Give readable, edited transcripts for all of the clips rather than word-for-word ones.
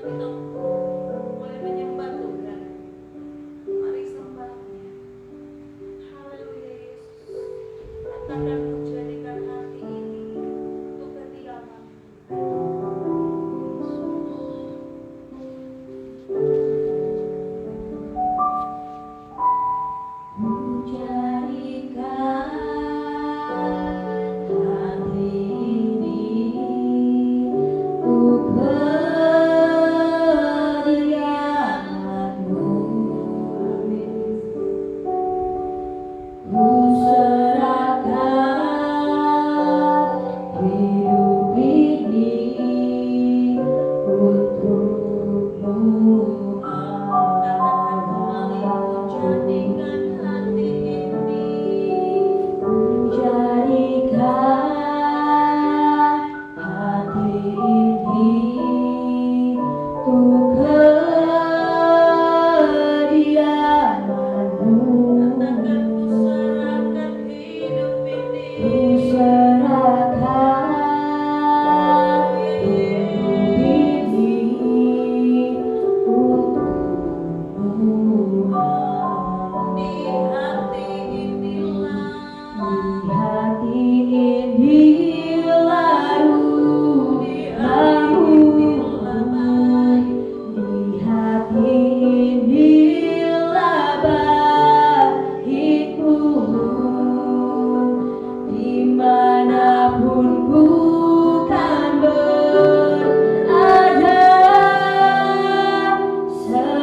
kita boleh menyembah Tuhan. Mari sembahnya. Haleluya Yesus. Katakan ku jadikan hati ini untuk kediaman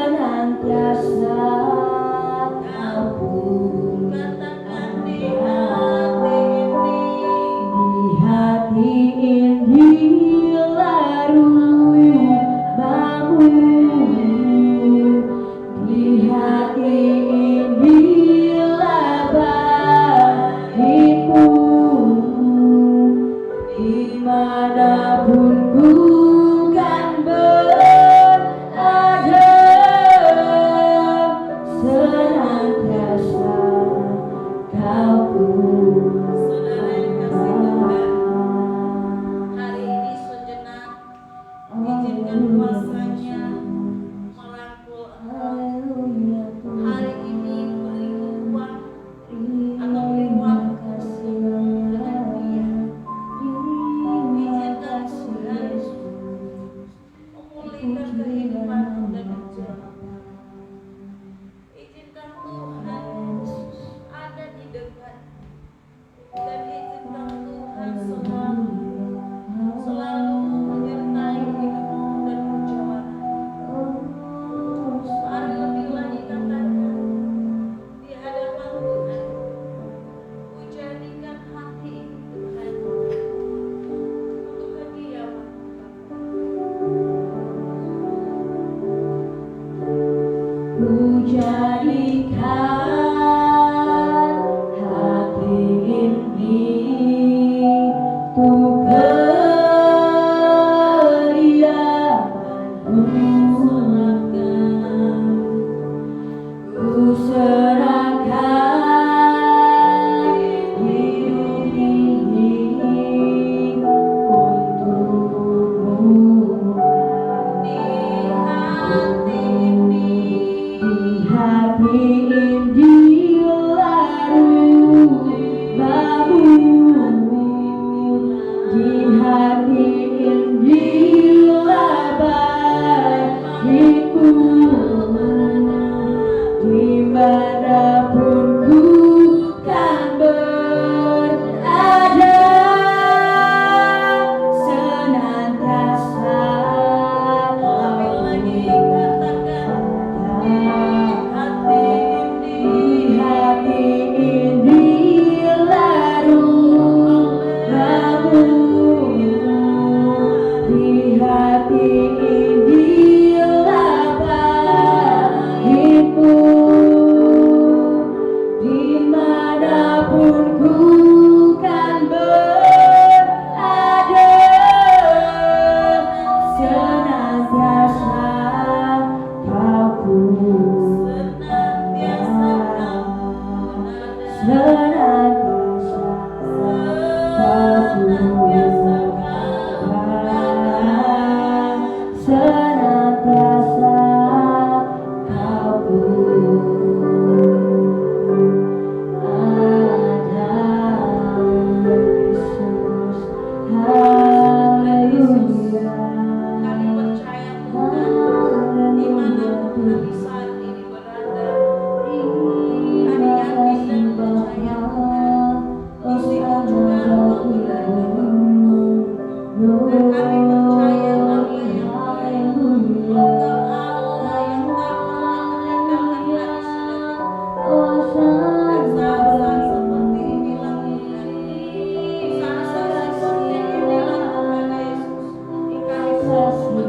Senantiasa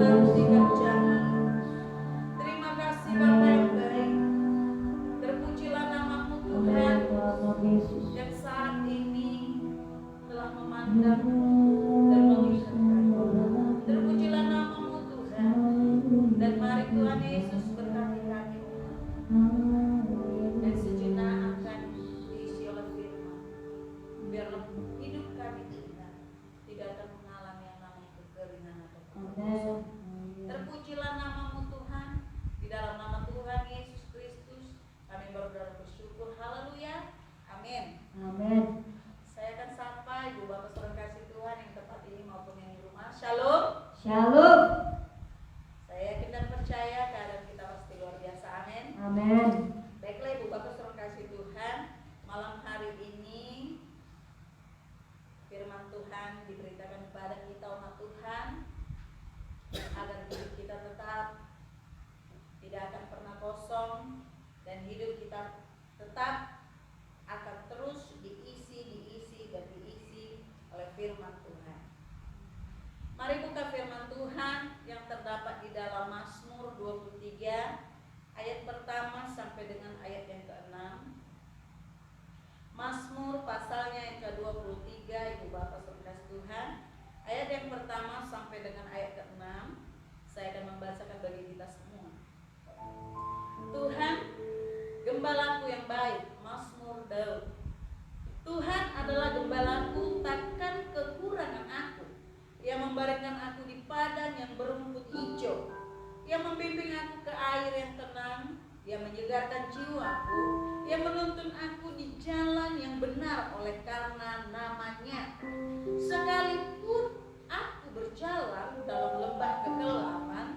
harus dikerjakan. Terima kasih Bapa yang baik. Terpujilah namamu Tuhan yang saat ini telah memandang dan melihat kami. Terpujilah namamu Tuhan. Dan mari Tuhan Yesus berkati kami. Dan sejenak akan diisi oleh firman. Biarlah hidup kami Tuhan tidak akan mengalami yang namanya kekeringan atau kebosanan. Terpujilah namamu Tuhan. Di dalam nama Tuhan Yesus Kristus kami berdoa bersyukur. Haleluya. Amin. Amin. Saya akan sapa Ibu Bapak Saudara kasih Tuhan yang tempat ini maupun yang di rumah. Shalom. Shalom. Saya yakin dan percaya keadaan kita pasti luar biasa. Amin. Amin. Baiklah Ibu Bapak Saudara kasih Tuhan, malam hari ini firman Tuhan diberitakan kepada kita umat Tuhan agar hidup kita tetap tidak akan pernah kosong dan hidup kita tetap akan terus diisi oleh firman Tuhan. Mari buka firman Tuhan yang terdapat di dalam Mazmur 23 ayat pertama sampai dengan ayat yang ke-6. Mazmur pasalnya yang ke-23, Ibu Bapak Saudara Tuhan, ayat yang pertama sampai dengan ayat ke-6. Saya akan membacakan bagi kita semua. Tuhan, gembalaku yang baik, Mazmur Daud. Tuhan adalah gembalaku, takkan kekurangan aku. Ia membaringkan aku di padang yang berumput hijau. Ia membimbing aku ke air yang tenang. Ia menyegarkan jiwaku. Ia menuntun aku di jalan yang benar oleh karena namanya. Sekalipun aku berjalan dalam lembah kegelapan,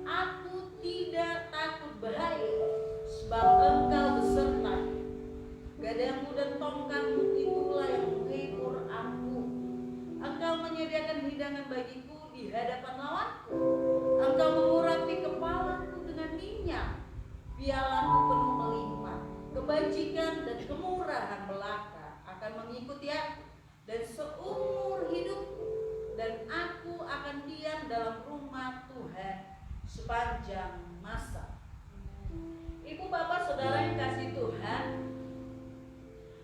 aku tidak takut bahaya, sebab Engkau besertaku. Gadamu dan tongkatmu itulah yang menghibur aku. Engkau menyediakan hidangan bagiku di hadapan lawanku. Engkau mengurapi kepalaku dengan minyak. Pialaku penuh melimpah. Kebajikan dan kemurahan belaka akan mengikuti aku dan seumur hidupku, dan aku akan diam dalam rumah Tuhan sepanjang masa. Ibu Bapak Saudara yang kasih Tuhan,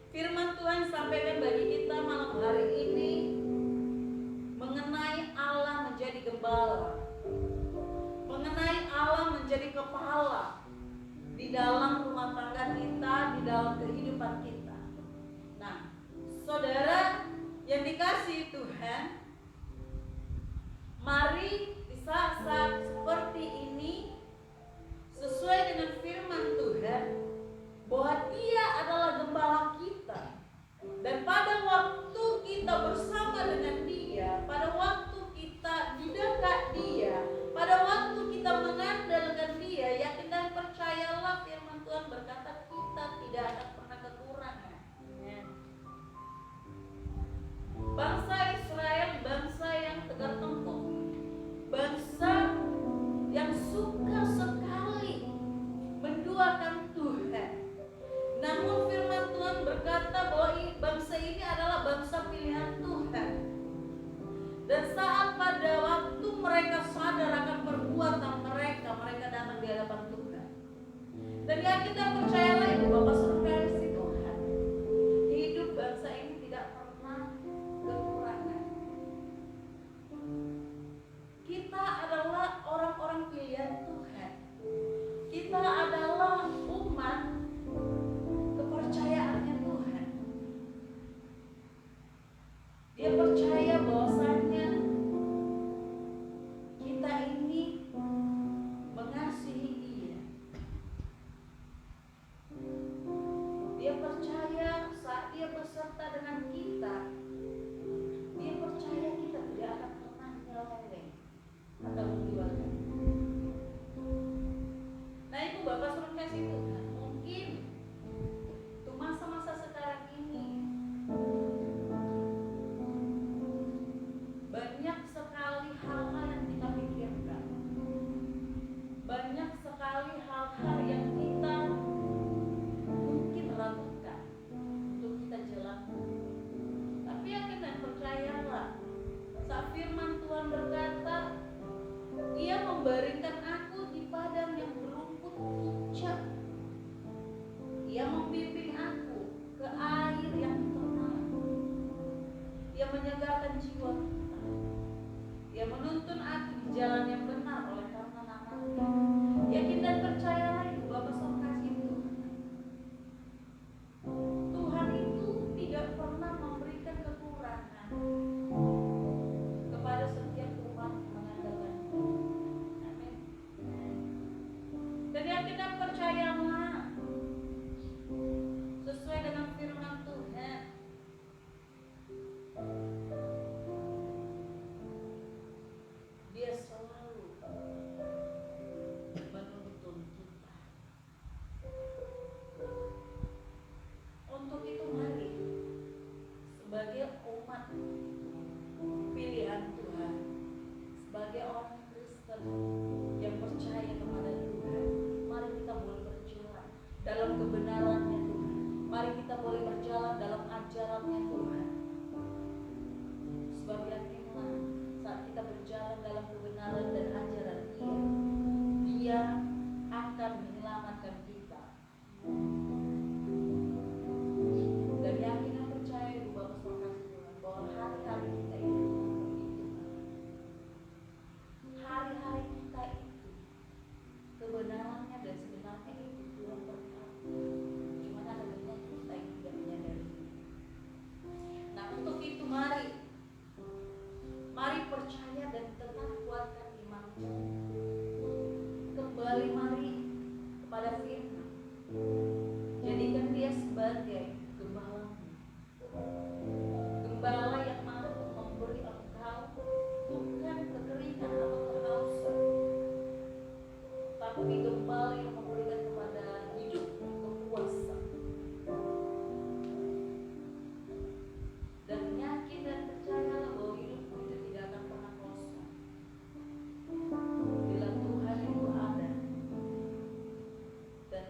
firman Tuhan sampaikan bagi kita malam hari ini mengenai Allah menjadi gembala, mengenai Allah menjadi kepala di dalam rumah tangga kita, di dalam kehidupan kita. Nah, saudara yang dikasihi Tuhan, mari di saat-saat seperti ini sesuai dengan firman Tuhan bahwa Dia adalah gembala kita. Dan pada waktu kita bersama dengan Dia, pada waktu kita di dekat Dia, pada waktu kita mengandalkan Dia, yakin dan percayalah firman Tuhan berkata kita tidak akan pernah kekurangan. Bangsa Israel, bangsa yang tegar tengkuk, bangsa yang suka sekali menduakan Tuhan. Namun firman Tuhan berkata bahwa bangsa ini adalah bangsa pilihan Tuhan. Dan saat pada waktu mereka sadar akan perbuatan mereka, mereka datang di hadapan Tuhan. Dan yakin dan percayalah Ibu Bapak Saudara kasih Tuhan, hidup bangsa ini tidak pernah kekurangan. Kita adalah orang-orang pilihan Tuhan. Kita adalah umat kepercayaannya Tuhan. Dia percaya bahwasannya kita ini mengasihi Dia. membaringkan aku di padang yang berumput pucat. Ia membimbing aku ke air yang tenang. Ia menyegarkan jiwa kita. Ia menuntun aku di jalan yang benar oleh karena nama-Nya. Yakin dan percayalah itu Bapa Sorkasi itu. Tuhan itu tidak pernah memberikan kekurangan kepada setiap umat yang mengandalkan Dia. Amin. Dan yakin dan percayalah sesuai dengan firman Tuhan. Dia selalu menuntun kita. Untuk itu mari sebagai umat pilihan Tuhan, sebagai orang Kristen yang percaya kepada Tuhan, mari kita boleh berjalan dalam kebenaran-Nya Tuhan. Mari kita boleh berjalan dalam ajaran-Nya Tuhan. Sebab yakinlah saat kita berjalan dalam kebenaran dan ajaran Dia, Dia akan menyelamatkan kita. Dan yakin dan percaya ibu Bapak Sorkasi Tuhan bahwa hari-hari kita itu hari-hari kita itu kebenarannya dan sebenarnya itu Tuhan berkata. Cuma ada banyak kita yang tidak menyadari. Nah, untuk itu mari percaya dan tetap kuatkan iman kita. Kembali mari kepada firman. Jadikan Dia sebagai gembala. Gembala yang mampu memberi engkau bukan kekeringan atau kehausan, tapi gembala yang memberikan kepada hidup kepuasan. Dan yakin dan percayalah bahwa hidupmu itu tidak akan pernah kosong bila Tuhan itu ada dan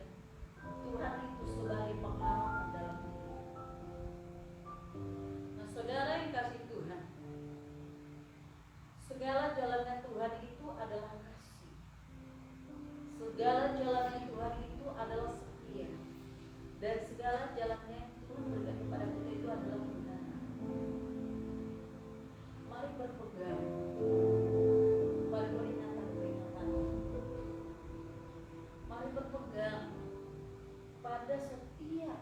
Tuhan itu sebagai pengharapan dalam hidup. Nah, saudara yang kasih Tuhan, segala jalannya Tuhan itu adalah kasih. Segala jalannya Tuhan itu adalah setia. Dan segala jalannya yang Tuhan berikan kepada kita itu adalah kebenaran. Mari berpegang pada peringatan-peringatan. Mari berpegang pada setiap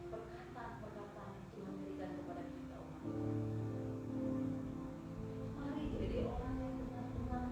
perkataan-perkataan yang Tuhan berikan kepada kita umat. Mari jadi orang yang benar-benar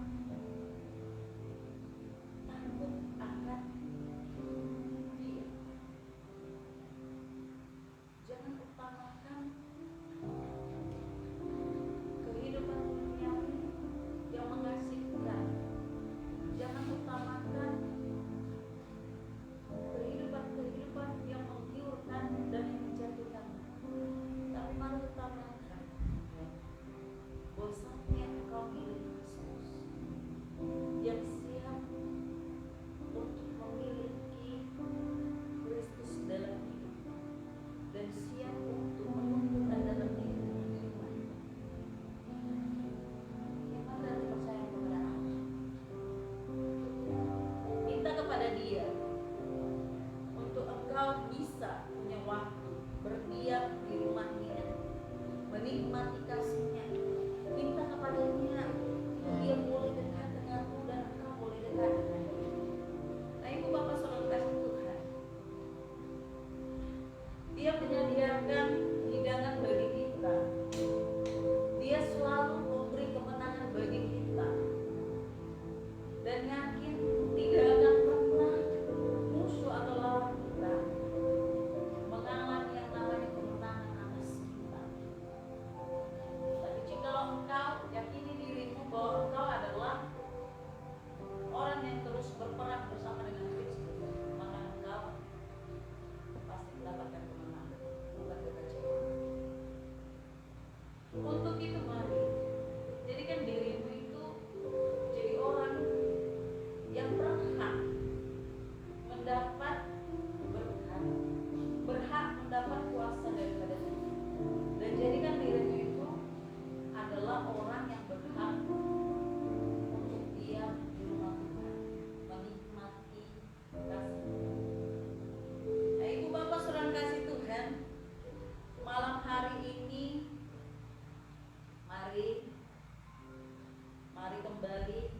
kembali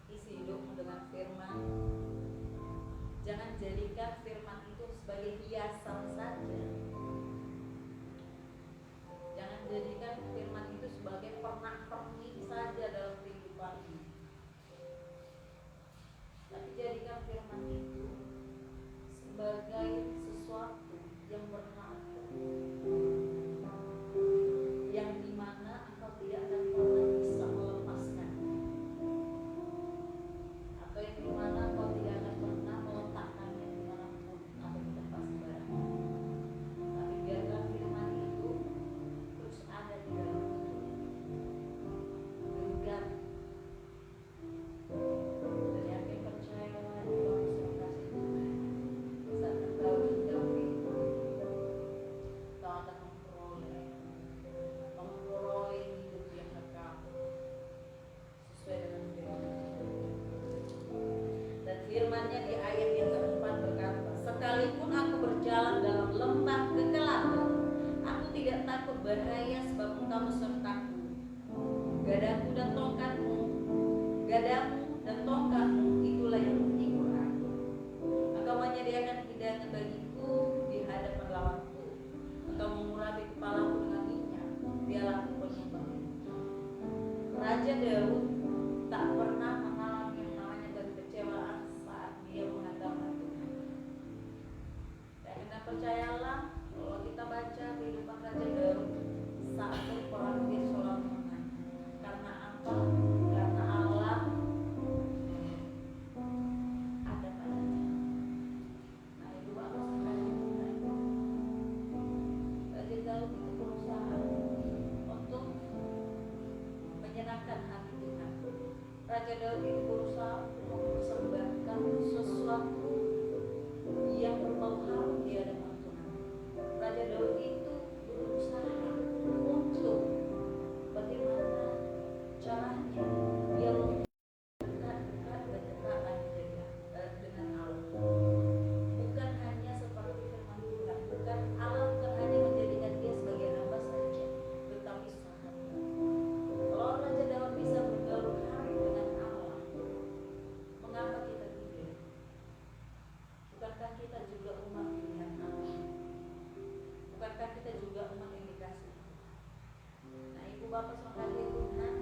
isi hidupmu dengan firman. Jangan jadikan firman itu sebagai hiasan saja. Jangan jadikan firman itu sebagai pernak-pernik saja dalam kehidupanmu. Tapi jadikan firman itu sebagai sesuatu yang berharga, yang dimana engkau tidak akan pernah bisa melepaskan, atau yang dimana engkau tidak akan pernah meletakkannya dimanapun atau di tempat sembarangan. Tapi biarkan firman itu terus ada di dalam hidupmu, genggam dan yakin, percayalah di dalam kasih Tuhan. Saat engkau genggam itu, engkau akan memperoleh hidup yang kekal sesuai dengan firman. Dan firman-Nya di ayat yang keempat berkata, sekalipun aku berjalan dalam lembah kegelapan, aku tidak takut bahaya, sebab Engkau besertaku. Gadamu dan tongkatmu itulah yang menghibur aku. Engkau menyediakan hidangan bagiku di hadapan lawanku. Engkau mengurapi kepalaku dengan minyak, dialah penyembah. Raja Daud tak pernah mengalami yang namanya kekecewaan saat dia mengandalkan Tuhan. Dan percayalah, kalau kita baca kehidupan Raja Daud, saat berperang dia selalu menang. Karena apa? Karena Allah ada padanya. Nah, itu Bapak sekalian, Raja Daud itu berusaha untuk menyenangkan hati Tuhan. Raja Daud itu berusaha untuk mempersembahkan sesuatu yang berbau harum di hadapan Tuhan. Raja Daud itu berusaha untuk bagaimana caranya dia dekat dan dekat dengan Allah. Bukan hanya seperti firman Tuhan, bukan hanya menjadikan dia sebagai hamba saja, tetapi sahabat. Kalau Raja Daud bisa bergaul hari dengan Allah, mengapa kita tidak? Bukankah kita juga umat pilihan Allah? Bukankah kita juga umat yang dikasihi Tuhan? Nah, Ibu Bapak sekalian Tuhan,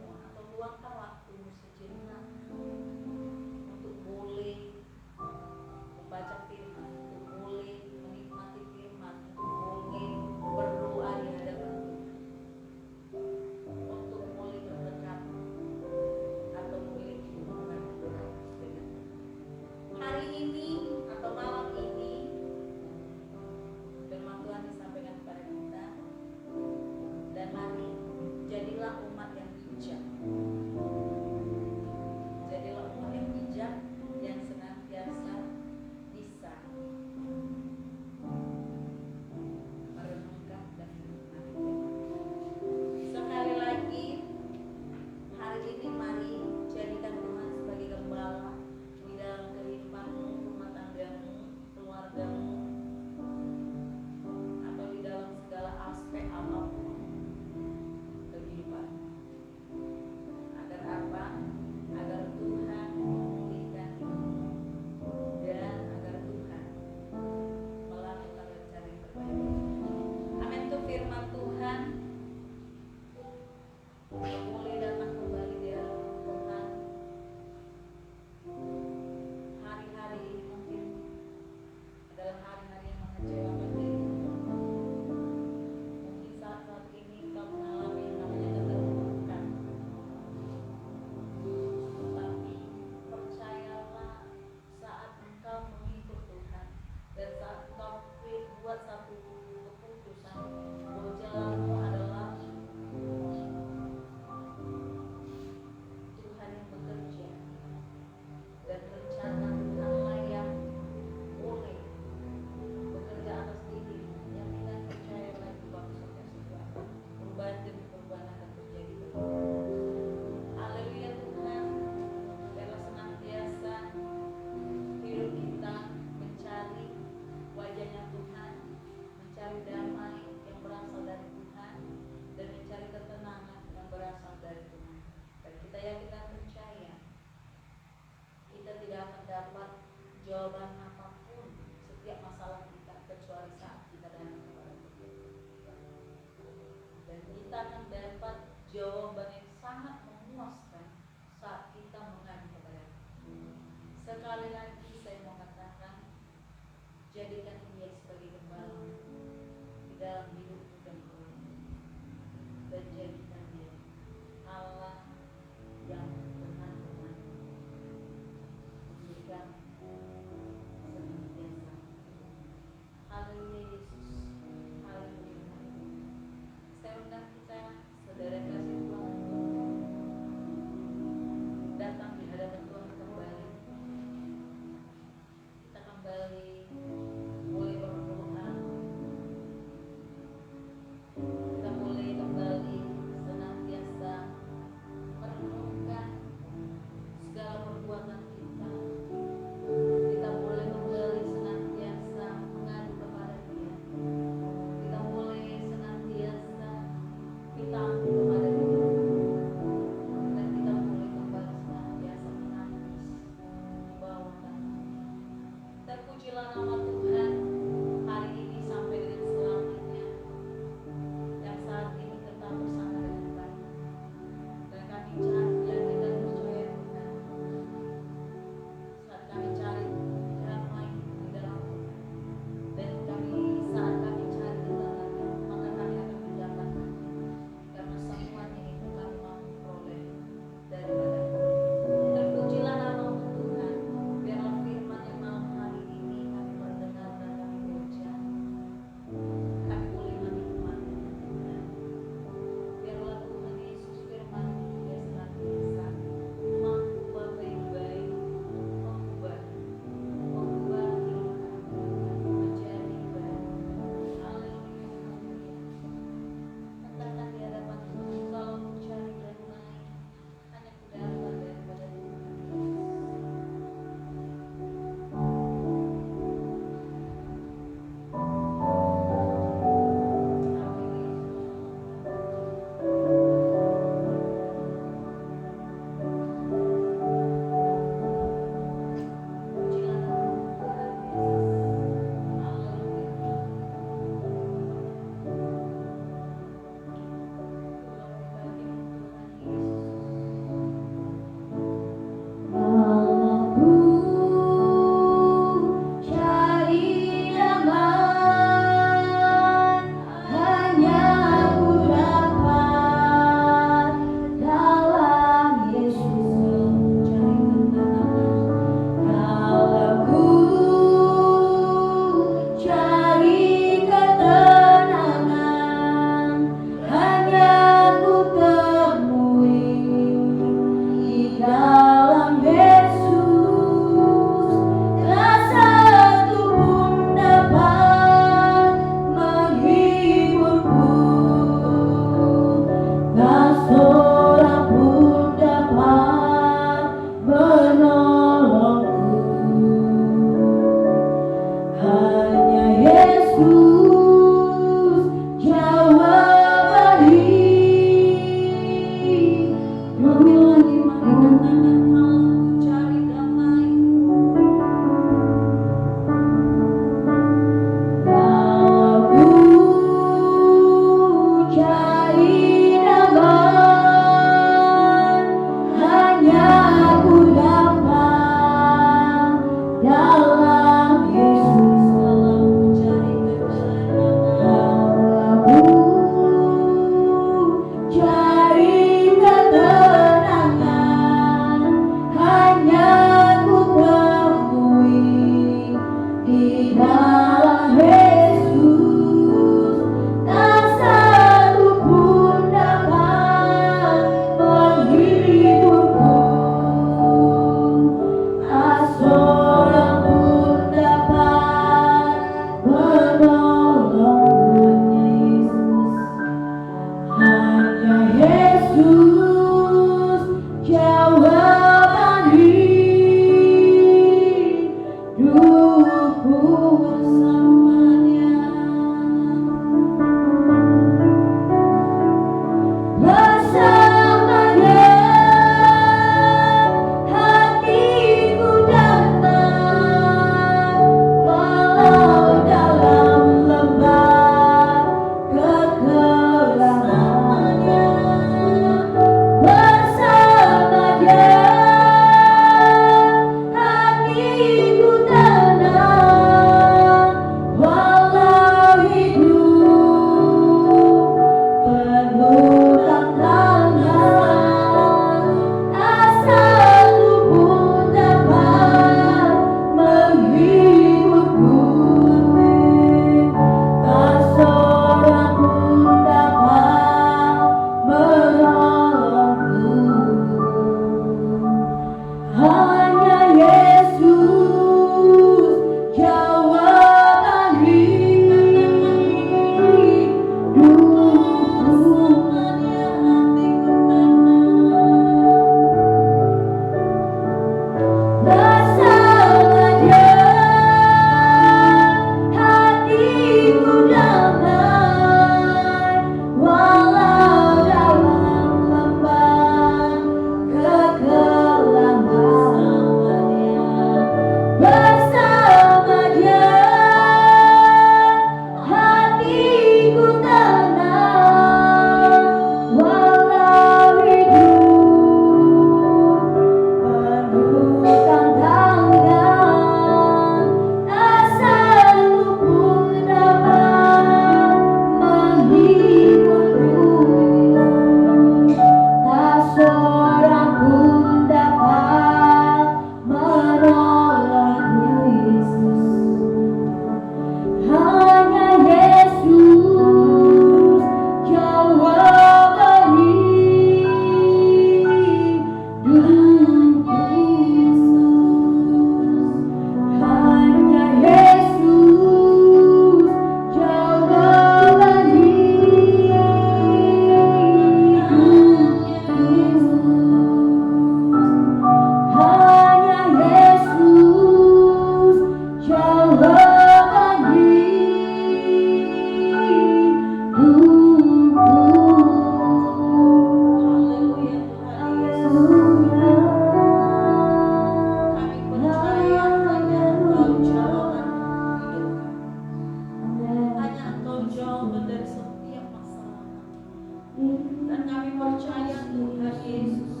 Dan kami percaya Tuhan Yesus,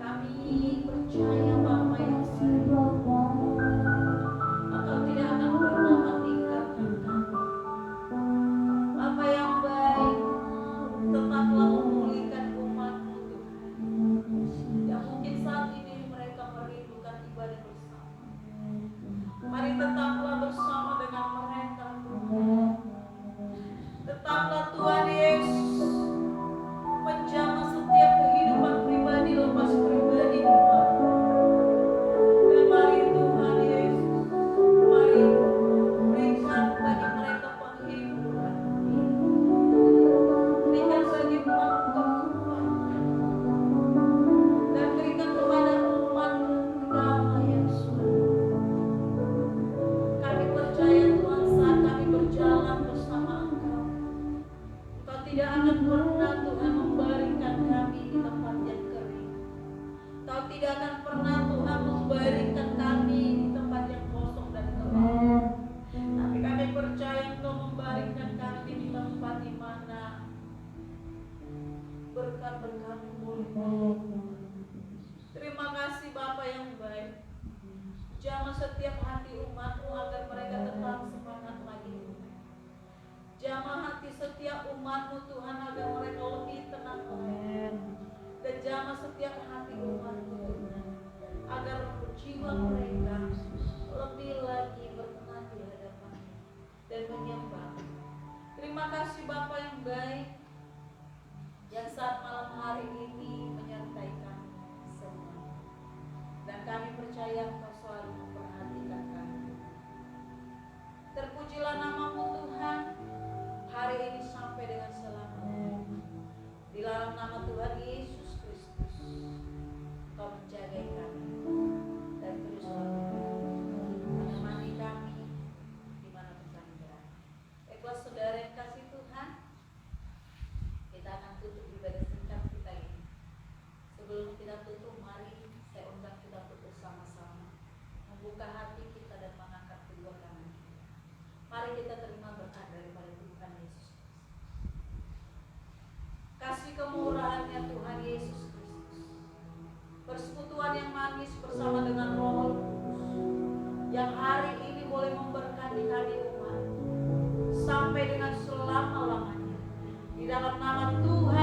kami percaya Bapa yang baik, Engkau tidak akan pernah meninggalkan kami. Bapa yang baik, tetaplah memulihkan umat-Mu Tuhan, yang mungkin saat ini mereka merindukan ibadah bersama. Mari tetaplah bersama dengan mereka Tuhan. Tetaplah Tuhan Yesus menjamah setiap kehidupan pribadi lepas pribadi Tuhan. Dan mari Tuhan Yesus, mari berikan bagi mereka penghiburan, berikan bagi umat kekuatan, dan berikan kepada umat damai yang selalu. Kami percaya Tuhan, saat kami berjalan bersama Engkau, Engkau tidak akan pernah Tuhan membaringkan kami di tempat yang kering. Engkau tidak akan pernah Tuhan membaringkan kami di tempat yang kosong dan gelap. Tapi kami percaya Engkau membaringkan kami di tempat di mana berkat-berkat melimpah. Terima kasih Bapa yang baik. Jamah setiap hati umat-Mu agar mereka tetap semangat lagi. Jamah hati setiap umat-Mu Tuhan agar mereka lebih tenang lagi. Dan jamah setiap hati umat-Mu Tuhan agar jiwa mereka lebih lagi berkenan di hadapan dan menyembah. Terima kasih Bapa yang baik, yang saat malam hari ini menyertai kami semua. Dan kami percaya Engkau selalu memperhatikan kami. Terpujilah nama-Mu Tuhan hari ini sampai dengan selamanya. Di dalam nama Tuhan Yesus Kristus, Engkau menjaga kami dan teruslah menemani kami dimanapun kami berada. Baiklah saudara yang kasih Tuhan, kita akan tutup ibadah singkat kita ini. Sebelum kita tutup, mari saya undang kita untuk bersama-sama membuka hati kita dan mengangkat kedua tangan kita. Mari kita terima berkat daripada Tuhan Yesus. Kasih kemurahan-Nya Tuhan Yesus Kristus, persekutuan yang manis bersama dengan Roh Kudus, yang hari ini boleh memberkati kami umat sampai dengan selama-lamanya. Di dalam nama Tuhan